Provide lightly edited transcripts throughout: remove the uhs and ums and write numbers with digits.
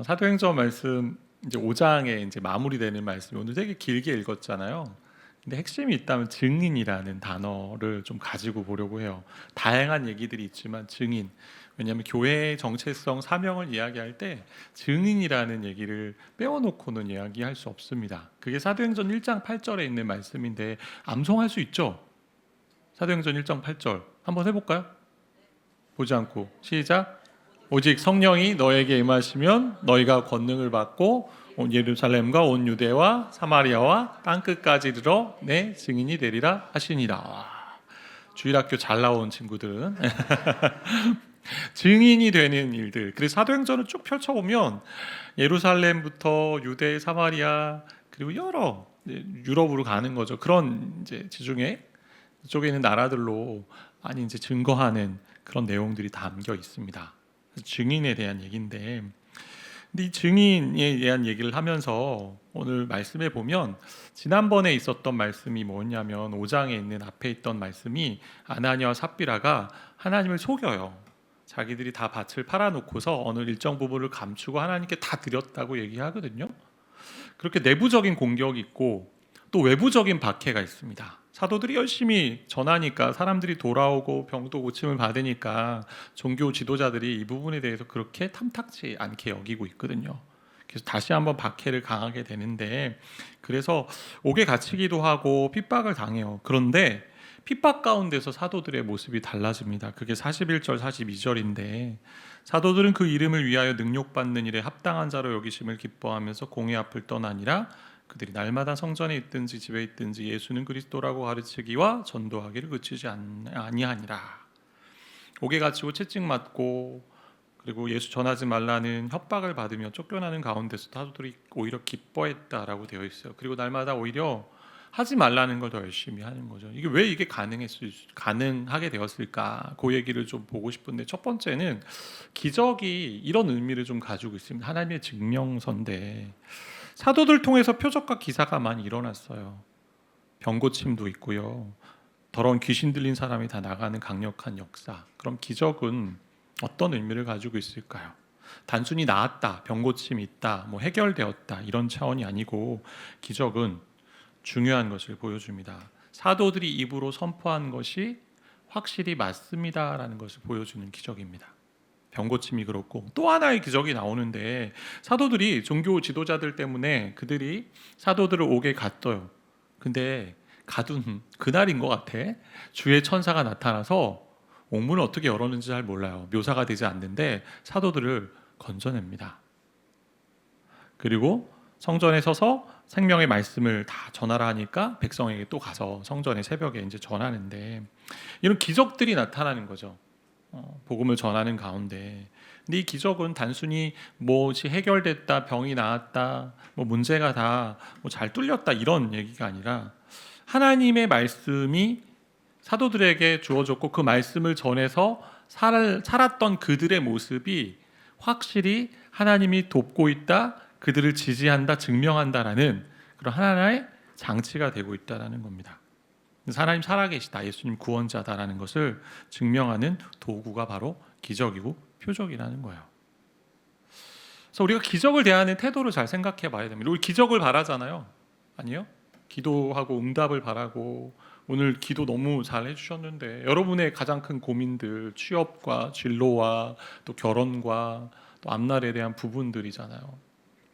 사도행전 말씀 이제 5장에 이제 마무리되는 말씀 오늘 되게 길게 읽었잖아요. 근데 핵심이 있다면 증인이라는 단어를 좀 가지고 보려고 해요. 다양한 얘기들이 있지만 증인. 왜냐하면 교회의 정체성, 사명을 이야기할 때 증인이라는 얘기를 빼워놓고는 이야기할 수 없습니다. 그게 사도행전 1장 8절에 있는 말씀인데 암송할 수 있죠? 사도행전 1장 8절 한번 해볼까요? 보지 않고 시작. 오직 성령이 너에게 임하시면 너희가 권능을 받고 온 예루살렘과 온 유대와 사마리아와 땅끝까지 이르러 내 증인이 되리라 하시니라. 와, 주일학교 잘 나온 친구들은 증인이 되는 일들. 그래서 사도행전을 쭉 펼쳐보면 예루살렘부터 유대, 사마리아 그리고 여러 유럽으로 가는 거죠. 그런 이제 지중해 쪽에 있는 나라들로 많이 이제 증거하는 그런 내용들이 담겨 있습니다. 증인에 대한 얘기인데, 근데 이 증인에 대한 얘기를 하면서 오늘 말씀에 보면 지난번에 있었던 말씀이 뭐냐면 5장에 있는 앞에 있던 말씀이 아나니아와 삽비라가 하나님을 속여요. 자기들이 다 밭을 팔아놓고서 어느 일정 부분을 감추고 하나님께 다 드렸다고 얘기하거든요. 그렇게 내부적인 공격이 있고 또 외부적인 박해가 있습니다. 사도들이 열심히 전하니까 사람들이 돌아오고 병도 고침을 받으니까 종교 지도자들이 이 부분에 대해서 그렇게 탐탁지 않게 여기고 있거든요. 그래서 다시 한번 박해를 강하게 되는데, 그래서 옥에 갇히기도 하고 핍박을 당해요. 그런데 핍박 가운데서 사도들의 모습이 달라집니다. 그게 41절 42절인데 사도들은 그 이름을 위하여 능욕받는 일에 합당한 자로 여기심을 기뻐하면서 공회 앞을 떠나니라. 그들이 날마다 성전에 있든지 집에 있든지 예수는 그리스도라고 가르치기와 전도하기를 그치지 아니하니라. 옥에 갇히고 채찍 맞고 그리고 예수 전하지 말라는 협박을 받으며 쫓겨나는 가운데서 사도들이 오히려 기뻐했다라고 되어 있어요. 그리고 날마다 오히려 하지 말라는 걸 더 열심히 하는 거죠. 이게 왜 이게 가능하게 되었을까? 그 얘기를 좀 보고 싶은데, 첫 번째는 기적이 이런 의미를 좀 가지고 있습니다. 하나님의 증명서인데 사도들 통해서 표적과 기사가 많이 일어났어요. 병고침도 있고요. 더러운 귀신 들린 사람이 다 나가는 강력한 역사. 그럼 기적은 어떤 의미를 가지고 있을까요? 단순히 나았다, 병고침이 있다, 뭐 해결되었다 이런 차원이 아니고 기적은 중요한 것을 보여줍니다. 사도들이 입으로 선포한 것이 확실히 맞습니다라는 것을 보여주는 기적입니다. 병고침이 그렇고 또 하나의 기적이 나오는데, 사도들이 종교 지도자들 때문에 그들이 사도들을 옥에 갔어요. 근데 가둔 그날인 것 같아. 주의 천사가 나타나서 옥문을 어떻게 열었는지 잘 몰라요. 묘사가 되지 않는데 사도들을 건져냅니다. 그리고 성전에 서서 생명의 말씀을 다 전하라 하니까 백성에게 또 가서 성전에 새벽에 이제 전하는데, 이런 기적들이 나타나는 거죠. 복음을 전하는 가운데. 근데 이 기적은 단순히 뭐지 해결됐다, 병이 나았다, 뭐 문제가 다 뭐 잘 뚫렸다 이런 얘기가 아니라 하나님의 말씀이 사도들에게 주어졌고 그 말씀을 전해서 살았던 그들의 모습이 확실히 하나님이 돕고 있다, 그들을 지지한다, 증명한다라는 그런 하나의 장치가 되고 있다라는 겁니다. 하나님 살아계시다, 예수님 구원자다라는 것을 증명하는 도구가 바로 기적이고 표적이라는 거예요. 그래서 우리가 기적을 대하는 태도를 잘 생각해 봐야 됩니다. 우리 기적을 바라잖아요. 아니요? 기도하고 응답을 바라고, 오늘 기도 너무 잘 해주셨는데 여러분의 가장 큰 고민들, 취업과 진로와 또 결혼과 또 앞날에 대한 부분들이잖아요.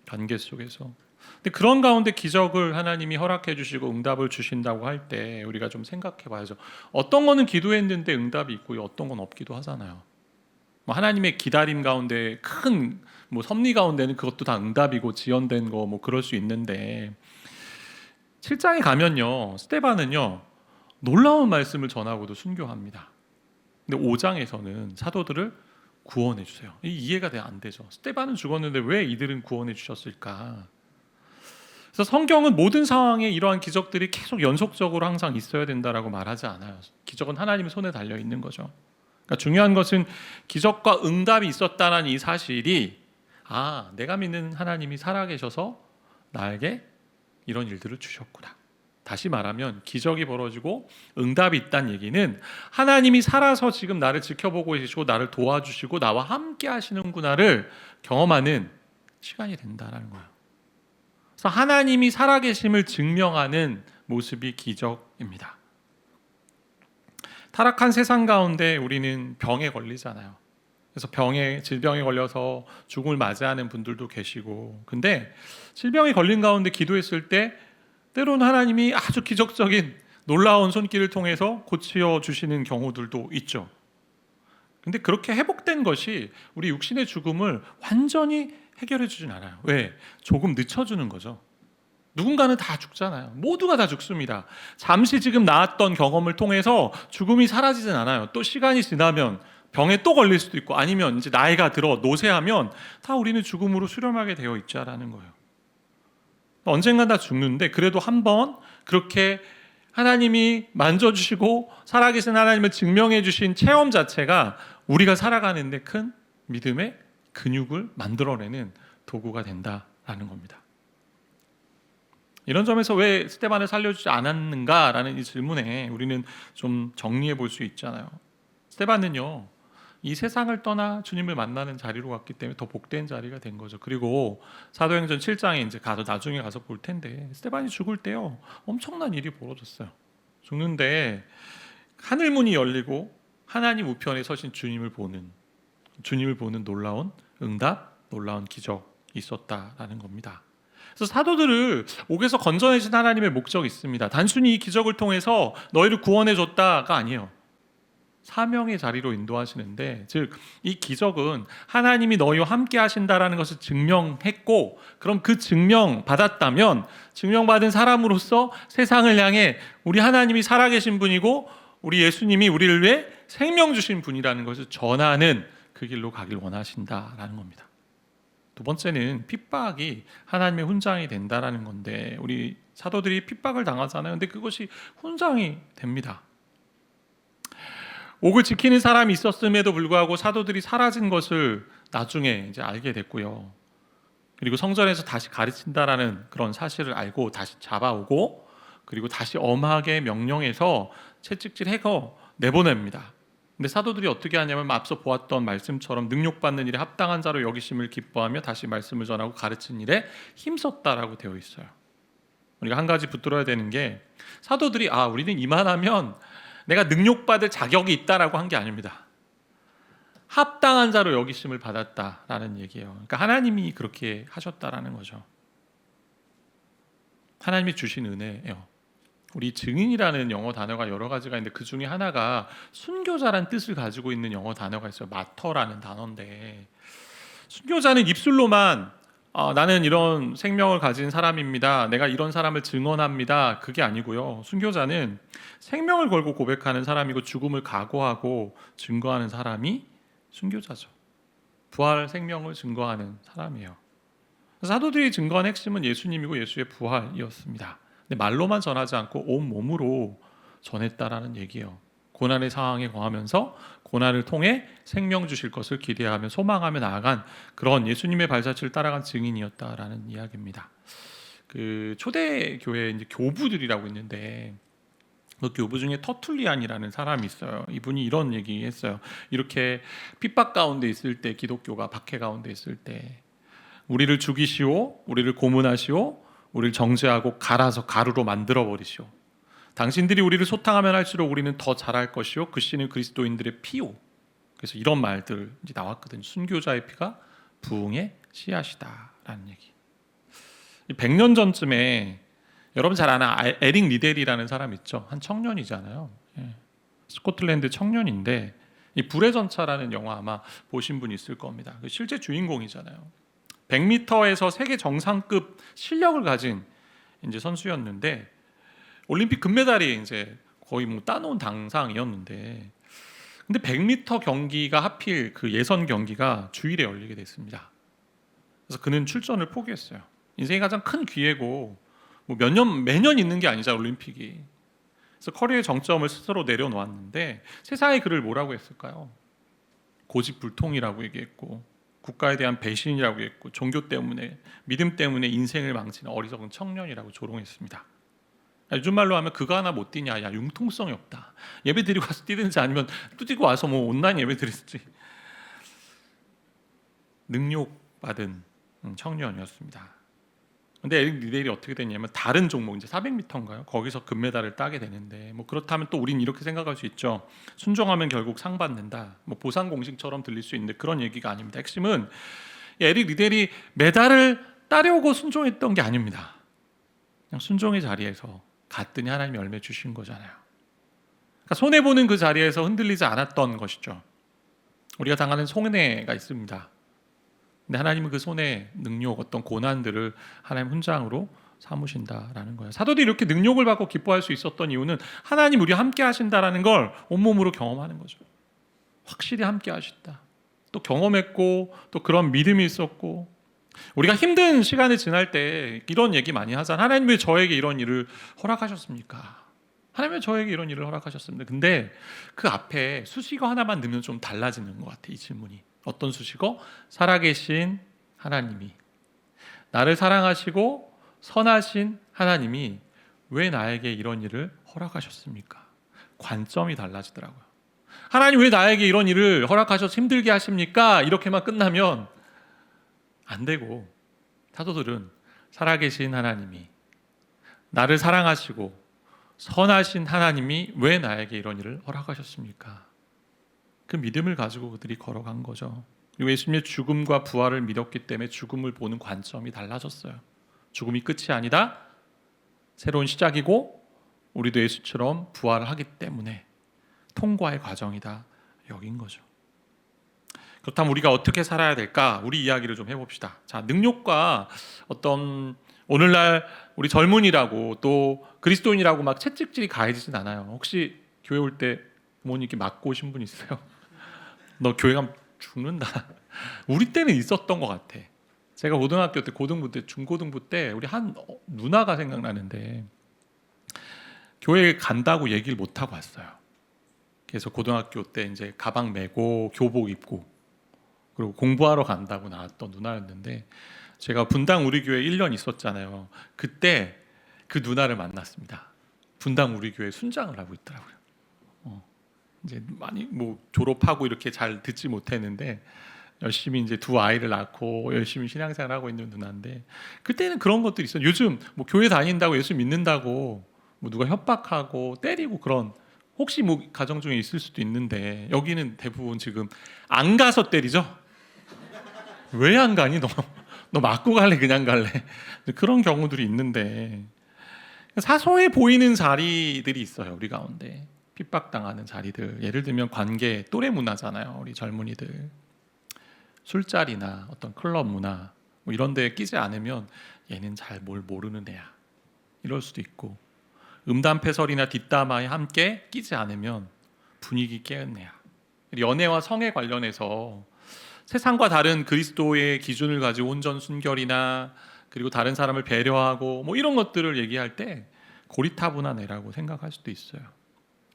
관계 속에서. 근데 그런 가운데 기적을 하나님이 허락해 주시고 응답을 주신다고 할 때 우리가 좀 생각해 봐야죠. 어떤 거는 기도했는데 응답이 있고 어떤 건 없기도 하잖아요. 뭐 하나님의 기다림 가운데 큰 뭐 섭리 가운데는 그것도 다 응답이고 지연된 거 뭐 그럴 수 있는데, 7장에 가면요 스데반은요 놀라운 말씀을 전하고도 순교합니다. 근데 5장에서는 사도들을 구원해 주세요. 이해가 안 되죠. 스데반은 죽었는데 왜 이들은 구원해 주셨을까? 그래서 성경은 모든 상황에 이러한 기적들이 계속 연속적으로 항상 있어야 된다라고 말하지 않아요. 기적은 하나님의 손에 달려 있는 거죠. 그러니까 중요한 것은 기적과 응답이 있었다는 이 사실이, 내가 믿는 하나님이 살아계셔서 나에게 이런 일들을 주셨구나. 다시 말하면 기적이 벌어지고 응답이 있다는 얘기는 하나님이 살아서 지금 나를 지켜보고 계시고 나를 도와주시고 나와 함께 하시는구나를 경험하는 시간이 된다라는 거예요. 그래서 하나님이 살아계심을 증명하는 모습이 기적입니다. 타락한 세상 가운데 우리는 병에 걸리잖아요. 그래서 질병에 걸려서 죽음을 맞이하는 분들도 계시고, 근데 질병에 걸린 가운데 기도했을 때 때로는 하나님이 아주 기적적인 놀라운 손길을 통해서 고치어 주시는 경우들도 있죠. 근데 그렇게 회복된 것이 우리 육신의 죽음을 완전히 해결해 주진 않아요. 왜? 조금 늦춰주는 거죠. 누군가는 다 죽잖아요. 모두가 다 죽습니다. 잠시 지금 나았던 경험을 통해서 죽음이 사라지진 않아요. 또 시간이 지나면 병에 또 걸릴 수도 있고, 아니면 이제 나이가 들어 노쇠하면 다 우리는 죽음으로 수렴하게 되어 있자라는 거예요. 언젠간 다 죽는데, 그래도 한번 그렇게 하나님이 만져주시고 살아계신 하나님을 증명해 주신 체험 자체가 우리가 살아가는데 큰 믿음의 근육을 만들어내는 도구가 된다라는 겁니다. 이런 점에서 왜 스데반을 살려주지 않았는가라는 이 질문에 우리는 좀 정리해 볼 수 있잖아요. 스데반은요, 이 세상을 떠나 주님을 만나는 자리로 갔기 때문에 더 복된 자리가 된 거죠. 그리고 사도행전 7장에 이제 나중에 가서 볼 텐데, 스데반이 죽을 때요, 엄청난 일이 벌어졌어요. 죽는데 하늘 문이 열리고 하나님 우편에 서신 주님을 보는 놀라운 응답, 놀라운 기적이 있었다라는 겁니다. 그래서 사도들을 옥에서 건져내신 하나님의 목적이 있습니다. 단순히 이 기적을 통해서 너희를 구원해 줬다가 아니에요. 사명의 자리로 인도하시는데, 즉 이 기적은 하나님이 너희와 함께 하신다라는 것을 증명했고, 그럼 그 증명받았다면 증명받은 사람으로서 세상을 향해 우리 하나님이 살아계신 분이고 우리 예수님이 우리를 위해 생명 주신 분이라는 것을 전하는 그 길로 가길 원하신다라는 겁니다. 두 번째는 핍박이 하나님의 훈장이 된다라는 건데, 우리 사도들이 핍박을 당하잖아요. 근데 그것이 훈장이 됩니다. 옥을 지키는 사람이 있었음에도 불구하고 사도들이 사라진 것을 나중에 이제 알게 됐고요. 그리고 성전에서 다시 가르친다라는 그런 사실을 알고 다시 잡아오고, 그리고 다시 엄하게 명령해서 채찍질해서 내보냅니다. 근데 사도들이 어떻게 하냐면 앞서 보았던 말씀처럼 능욕받는 일에 합당한 자로 여기심을 기뻐하며 다시 말씀을 전하고 가르치는 일에 힘썼다라고 되어 있어요. 우리가 한 가지 붙들어야 되는 게, 사도들이 우리는 이만하면 내가 능욕받을 자격이 있다라고 한 게 아닙니다. 합당한 자로 여기심을 받았다라는 얘기예요. 그러니까 하나님이 그렇게 하셨다라는 거죠. 하나님이 주신 은혜예요. 우리 증인이라는 영어 단어가 여러 가지가 있는데, 그 중에 하나가 순교자란 뜻을 가지고 있는 영어 단어가 있어요. 마터라는 단어인데, 순교자는 입술로만 나는 이런 생명을 가진 사람입니다, 내가 이런 사람을 증언합니다, 그게 아니고요. 순교자는 생명을 걸고 고백하는 사람이고 죽음을 각오하고 증거하는 사람이 순교자죠. 부활 생명을 증거하는 사람이에요. 사도들이 증거한 핵심은 예수님이고 예수의 부활이었습니다. 근데 말로만 전하지 않고 온 몸으로 전했다라는 얘기예요. 고난의 상황에 거하면서 고난을 통해 생명 주실 것을 기대하며 소망하며 나아간 그런 예수님의 발자취를 따라간 증인이었다라는 이야기입니다. 그 초대 교회 이제 교부들이라고 있는데, 그 교부 중에 터툴리안이라는 사람이 있어요. 이분이 이런 얘기했어요. 이렇게 핍박 가운데 있을 때, 기독교가 박해 가운데 있을 때, 우리를 죽이시오, 우리를 고문하시오, 우리를 정죄하고 갈아서 가루로 만들어 버리시오. 당신들이 우리를 소탕하면 할수록 우리는 더 잘할 것이요, 그 씨는 그리스도인들의 피요. 그래서 이런 말들 이제 나왔거든요. 순교자의 피가 부흥의 씨앗이다라는 얘기. 100년 전쯤에 여러분 잘 아는 에릭 리델이라는 사람 있죠. 한 청년이잖아요. 스코틀랜드 청년인데, 이 불의 전차라는 영화 아마 보신 분 있을 겁니다. 실제 주인공이잖아요. 100m에서 세계 정상급 실력을 가진 이제 선수였는데, 올림픽 금메달이 이제 거의 따놓은 당상이었는데, 근데 100m 경기가 하필 그 예선 경기가 주일에 열리게 됐습니다. 그래서 그는 출전을 포기했어요. 인생의 가장 큰 기회고, 매년 있는 게 아니잖아요, 올림픽이. 그래서 커리어의 정점을 스스로 내려놓았는데, 세상에 그를 뭐라고 했을까요? 고집불통이라고 얘기했고, 국가에 대한 배신이라고 했고, 종교 때문에, 믿음 때문에 인생을 망치는 어리석은 청년이라고 조롱했습니다. 요즘 말로 하면 그거 하나 못 뛰냐, 야 융통성이 없다, 예배 드리고 와서 뛰든지 아니면 뛰고 와서 온라인 예배 드리든지. 능욕받은 청년이었습니다. 근데 에릭 리델이 어떻게 됐냐면 다른 종목 이제 400m인가요? 거기서 금메달을 따게 되는데 뭐 그렇다면 또 우린 이렇게 생각할 수 있죠. 순종하면 결국 상 받는다. 뭐 보상 공식처럼 들릴 수 있는데 그런 얘기가 아닙니다. 핵심은 에릭 리델이 메달을 따려고 순종했던 게 아닙니다. 그냥 순종의 자리에서 갔더니 하나님이 열매 주신 거잖아요. 그러니까 손해 보는 그 자리에서 흔들리지 않았던 것이죠. 우리가 당하는 손해가 있습니다. 근데 하나님은 그 손해, 능욕, 어떤 고난들을 하나님 훈장으로 삼으신다라는 거예요. 사도들이 이렇게 능욕을 받고 기뻐할 수 있었던 이유는 하나님 우리와 함께 하신다라는 걸 온몸으로 경험하는 거죠. 확실히 함께 하신다. 또 경험했고 또 그런 믿음이 있었고 우리가 힘든 시간을 지날 때 이런 얘기 많이 하잖아요. 하나님 왜 저에게 이런 일을 허락하셨습니까? 하나님 왜 저에게 이런 일을 허락하셨습니까? 근데 그 앞에 수식어 하나만 넣으면 좀 달라지는 것 같아요. 이 질문이. 어떤 수식어? 살아계신 하나님이, 나를 사랑하시고 선하신 하나님이 왜 나에게 이런 일을 허락하셨습니까? 관점이 달라지더라고요. 하나님 왜 나에게 이런 일을 허락하셔서 힘들게 하십니까? 이렇게만 끝나면 안 되고, 사도들은 살아계신 하나님이, 나를 사랑하시고 선하신 하나님이 왜 나에게 이런 일을 허락하셨습니까? 그 믿음을 가지고 그들이 걸어간 거죠. 예수님의 죽음과 부활을 믿었기 때문에 죽음을 보는 관점이 달라졌어요. 죽음이 끝이 아니다, 새로운 시작이고 우리도 예수처럼 부활을 하기 때문에 통과의 과정이다 여긴 거죠. 그렇다면 우리가 어떻게 살아야 될까? 우리 이야기를 좀 해봅시다. 자, 능욕과 어떤 오늘날 우리 젊은이라고 또 그리스도인이라고 막 채찍질이 가해지진 않아요. 혹시 교회 올 때 부모님께 맞고 오신 분 있어요? 너 교회 가면 죽는다. 우리 때는 있었던 것 같아. 제가 고등학교 때, 고등부 때, 중고등부 때 우리 한 누나가 생각나는데 교회에 간다고 얘기를 못 하고 왔어요. 그래서 고등학교 때 이제 가방 메고 교복 입고 그리고 공부하러 간다고 나왔던 누나였는데 제가 분당 우리 교회 1년 있었잖아요. 그때 그 누나를 만났습니다. 분당 우리 교회 순장을 하고 있더라고요. 이제 많이 뭐 졸업하고 이렇게 잘 듣지 못했는데 열심히 이제 두 아이를 낳고 열심히 신앙생활 하고 있는 누나인데 그때는 그런 것들이 있어요. 요즘 뭐 교회 다닌다고 예수 믿는다고 뭐 누가 협박하고 때리고 그런 혹시 뭐 가정 중에 있을 수도 있는데 여기는 대부분 지금 안 가서 때리죠. 왜 안 가니? 너 맞고 갈래? 그냥 갈래? 그런 경우들이 있는데 사소해 보이는 자리들이 있어요. 우리 가운데 핍박당하는 자리들. 예를 들면 관계 또래 문화잖아요. 우리 젊은이들 술자리나 어떤 클럽 문화 뭐 이런 데에 끼지 않으면 얘는 잘 뭘 모르는 애야 이럴 수도 있고 음담패설이나 뒷담화에 함께 끼지 않으면 분위기 깨는 애야. 연애와 성에 관련해서 세상과 다른 그리스도의 기준을 가지고 온전 순결이나 그리고 다른 사람을 배려하고 뭐 이런 것들을 얘기할 때 고리타분한 애라고 생각할 수도 있어요.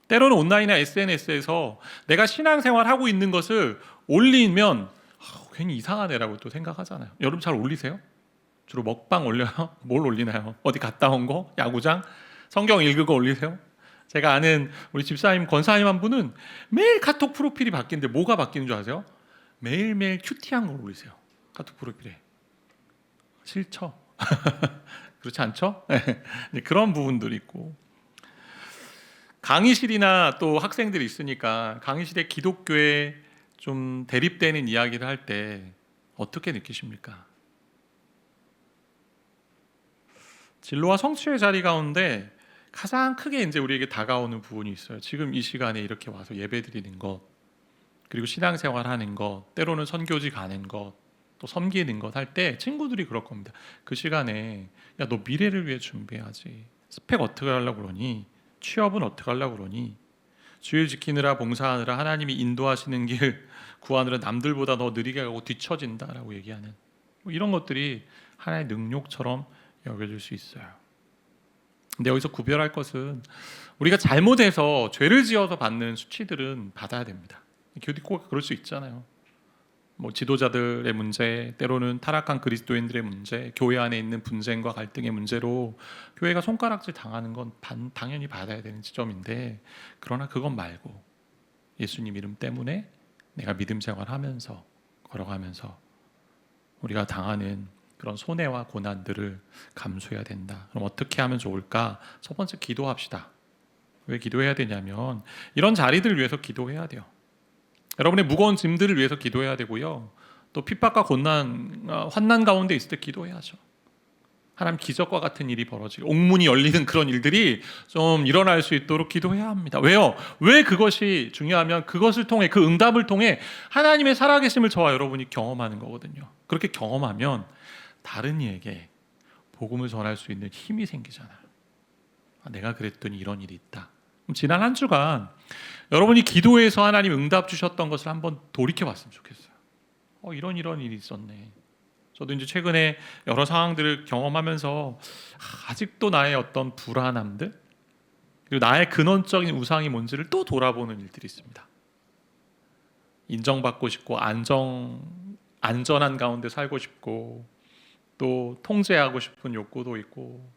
때로는 온라인이나 SNS에서 내가 신앙생활 하고 있는 것을 올리면 괜히 이상한 애라고 또 생각하잖아요. 여러분 잘 올리세요? 주로 먹방 올려요? 뭘 올리나요? 어디 갔다 온 거? 야구장? 성경 읽은 거 올리세요? 제가 아는 우리 집사님 권사님 한 분은 매일 카톡 프로필이 바뀌는데 뭐가 바뀌는 줄 아세요? 매일매일 큐티한 걸 올리세요. 카톡 프로필에. 싫죠? 그렇지 않죠? 그런 부분들이 있고 강의실이나 또 학생들이 있으니까 강의실에 기독교에 좀 대립되는 이야기를 할 때 어떻게 느끼십니까? 진로와 성취의 자리 가운데 가장 크게 이제 우리에게 다가오는 부분이 있어요. 지금 이 시간에 이렇게 와서 예배드리는 것, 그리고 신앙생활하는 것, 때로는 선교지 가는 것, 또 섬기는 것 할 때 친구들이 그럴 겁니다. 그 시간에 야, 너 미래를 위해 준비해야지. 스펙 어떻게 하려고 그러니? 취업은 어떻게 하려고 그러니? 주일 지키느라 봉사하느라 하나님이 인도하시는 길 구하느라 남들보다 더 느리게 가고 뒤처진다라고 얘기하는 뭐 이런 것들이 하나의 능욕처럼 여겨질 수 있어요. 근데 여기서 구별할 것은 우리가 잘못해서 죄를 지어서 받는 수치들은 받아야 됩니다. 교디코가 그럴 수 있잖아요. 뭐 지도자들의 문제, 때로는 타락한 그리스도인들의 문제, 교회 안에 있는 분쟁과 갈등의 문제로 교회가 손가락질 당하는 건 당연히 받아야 되는 지점인데 그러나 그건 말고 예수님 이름 때문에 내가 믿음 생활하면서 걸어가면서 우리가 당하는 그런 손해와 고난들을 감수해야 된다. 그럼 어떻게 하면 좋을까? 첫 번째, 기도합시다. 왜 기도해야 되냐면 이런 자리들을 위해서 기도해야 돼요. 여러분의 무거운 짐들을 위해서 기도해야 되고요. 또 핍박과 고난, 환난 가운데 있을 때 기도해야죠. 하나님 기적과 같은 일이 벌어지고 옥문이 열리는 그런 일들이 좀 일어날 수 있도록 기도해야 합니다. 왜요? 왜 그것이 중요하면 그것을 통해, 그 응답을 통해 하나님의 살아계심을 저와 여러분이 경험하는 거거든요. 그렇게 경험하면 다른 이에게 복음을 전할 수 있는 힘이 생기잖아요. 내가 그랬더니 이런 일이 있다. 지난 한 주간 여러분이 기도해서 하나님 응답 주셨던 것을 한번 돌이켜 봤으면 좋겠어요. 이런 일이 있었네. 저도 이제 최근에 여러 상황들을 경험하면서 아직도 나의 어떤 불안함들, 그리고 나의 근원적인 우상이 뭔지를 또 돌아보는 일들이 있습니다. 인정받고 싶고 안전한 가운데 살고 싶고 또 통제하고 싶은 욕구도 있고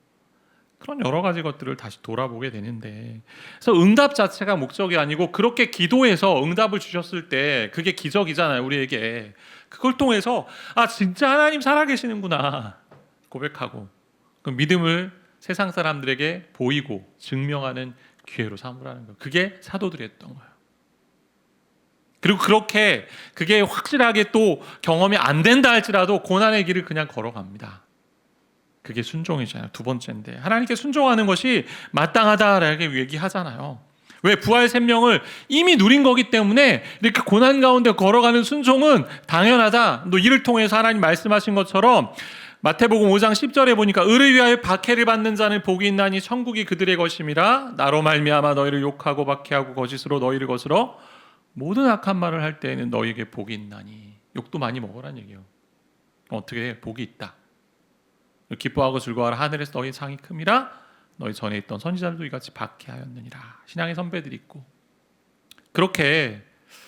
그런 여러 가지 것들을 다시 돌아보게 되는데, 그래서 응답 자체가 목적이 아니고 그렇게 기도해서 응답을 주셨을 때 그게 기적이잖아요. 우리에게 그걸 통해서 진짜 하나님 살아계시는구나 고백하고 그 믿음을 세상 사람들에게 보이고 증명하는 기회로 삼으라는 거예요. 그게 사도들이 했던 거예요. 그리고 그게 확실하게 또 경험이 안 된다 할지라도 고난의 길을 그냥 걸어갑니다. 그게 순종이잖아요. 두 번째인데 하나님께 순종하는 것이 마땅하다라고 얘기하잖아요. 왜? 부활 생명을 이미 누린 거기 때문에 이렇게 고난 가운데 걸어가는 순종은 당연하다. 또 이를 통해서 하나님 말씀하신 것처럼 마태복음 5장 10절에 보니까 의를 위하여 박해를 받는 자는 복이 있나니 천국이 그들의 것임이라. 나로 말미암아 너희를 욕하고 박해하고 거짓으로 너희를 거스러 모든 악한 말을 할 때에는 너희에게 복이 있나니. 욕도 많이 먹으라는 얘기예요. 어떻게 해? 복이 있다. 기뻐하고 즐거워하라. 하늘에서 너희 상이 큼이라. 너희 전에 있던 선지자들도 이같이 박해하였느니라. 신앙의 선배들이 있고 그렇게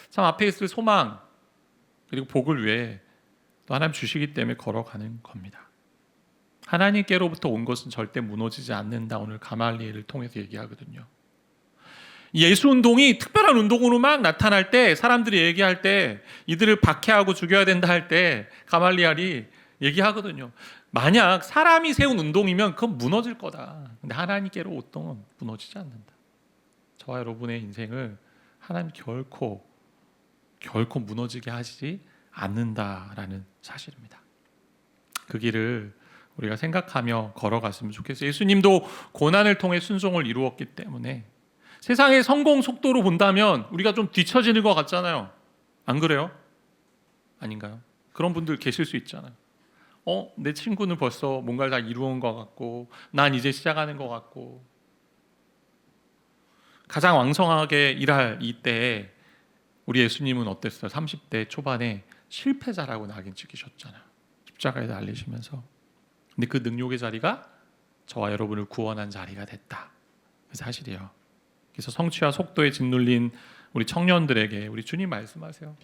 참 앞에 있을 소망 그리고 복을 위해 또 하나님 주시기 때문에 걸어가는 겁니다. 하나님께로부터 온 것은 절대 무너지지 않는다. 오늘 가말리엘을 통해서 얘기하거든요. 예수 운동이 특별한 운동으로 막 나타날 때, 사람들이 얘기할 때 이들을 박해하고 죽여야 된다 할 때 가말리엘이 얘기하거든요. 만약 사람이 세운 운동이면 그건 무너질 거다. 근데 하나님께로 운동은 무너지지 않는다. 저와 여러분의 인생을 하나님 결코 무너지게 하시지 않는다라는 사실입니다. 그 길을 우리가 생각하며 걸어갔으면 좋겠어요. 예수님도 고난을 통해 순종을 이루었기 때문에 세상의 성공 속도로 본다면 우리가 좀 뒤처지는 것 같잖아요. 안 그래요? 아닌가요? 그런 분들 계실 수 있잖아요. 내 친구는 벌써 뭔가를 다 이루은 것 같고 난 이제 시작하는 것 같고. 가장 왕성하게 일할 이때에 우리 예수님은 어땠어요? 30대 초반에 실패자라고 낙인 찍히셨잖아요. 십자가에 달리시면서. 근데 그 능력의 자리가 저와 여러분을 구원한 자리가 됐다. 그 사실이에요. 그래서 성취와 속도에 짓눌린 우리 청년들에게 우리 주님 말씀하세요.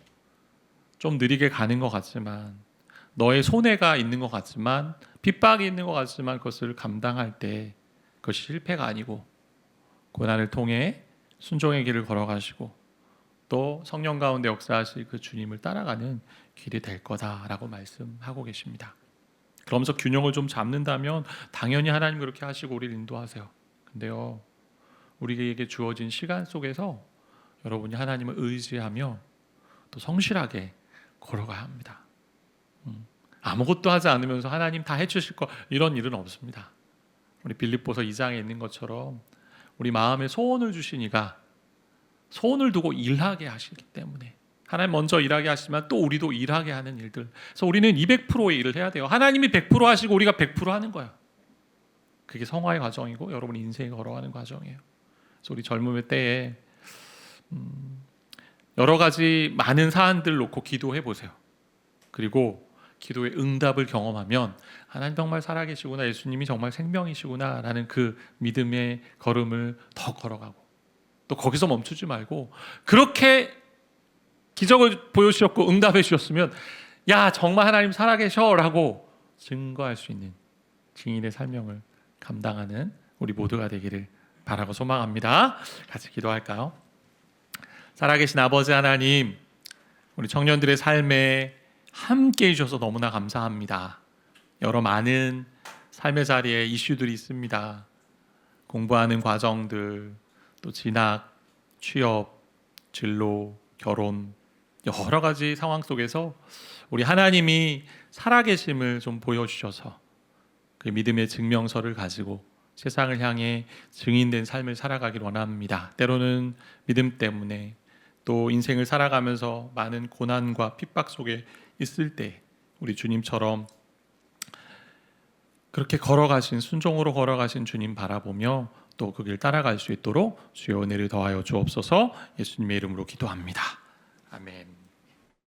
좀 느리게 가는 것 같지만, 너의 손해가 있는 것 같지만, 핍박이 있는 것 같지만 그것을 감당할 때 그것이 실패가 아니고 고난을 통해 순종의 길을 걸어가시고 또 성령 가운데 역사하실 그 주님을 따라가는 길이 될 거다라고 말씀하고 계십니다. 그러면서 균형을 좀 잡는다면 당연히 하나님 그렇게 하시고 우리를 인도하세요. 근데요, 우리에게 주어진 시간 속에서 여러분이 하나님을 의지하며 또 성실하게 걸어가야 합니다. 아무것도 하지 않으면서 하나님 다 해주실 거, 이런 일은 없습니다. 우리 빌립보서 2장에 있는 것처럼 우리 마음에 소원을 주신 이가 소원을 두고 일하게 하시기 때문에 하나님 먼저 일하게 하시지만 또 우리도 일하게 하는 일들. 그래서 우리는 200%의 일을 해야 돼요. 하나님이 100% 하시고 우리가 100% 하는 거야. 그게 성화의 과정이고 여러분 인생에 걸어가는 과정이에요. 그래서 우리 젊음의 때에 여러 가지 많은 사안들 놓고 기도해 보세요. 그리고 기도의 응답을 경험하면 하나님 정말 살아계시구나, 예수님이 정말 생명이시구나 라는 그 믿음의 걸음을 더 걸어가고 또 거기서 멈추지 말고, 그렇게 기적을 보여주셨고 응답해 주셨으면 야 정말 하나님 살아계셔 라고 증거할 수 있는 증인의 삶명을 감당하는 우리 모두가 되기를 바라고 소망합니다. 같이 기도할까요? 살아계신 아버지 하나님, 우리 청년들의 삶에 함께 해주셔서 너무나 감사합니다. 여러 많은 삶의 자리에 이슈들이 있습니다. 공부하는 과정들, 또 진학, 취업, 진로, 결혼, 여러 가지 상황 속에서 우리 하나님이 살아계심을 좀 보여주셔서 그 믿음의 증명서를 가지고 세상을 향해 증인된 삶을 살아가길 원합니다. 때로는 믿음 때문에, 또 인생을 살아가면서 많은 고난과 핍박 속에 있을 때 우리 주님처럼 그렇게 걸어가신, 순종으로 걸어가신 주님 바라보며 또 그 길 따라갈 수 있도록 주여 은혜를 더하여 주옵소서. 예수님의 이름으로 기도합니다. 아멘.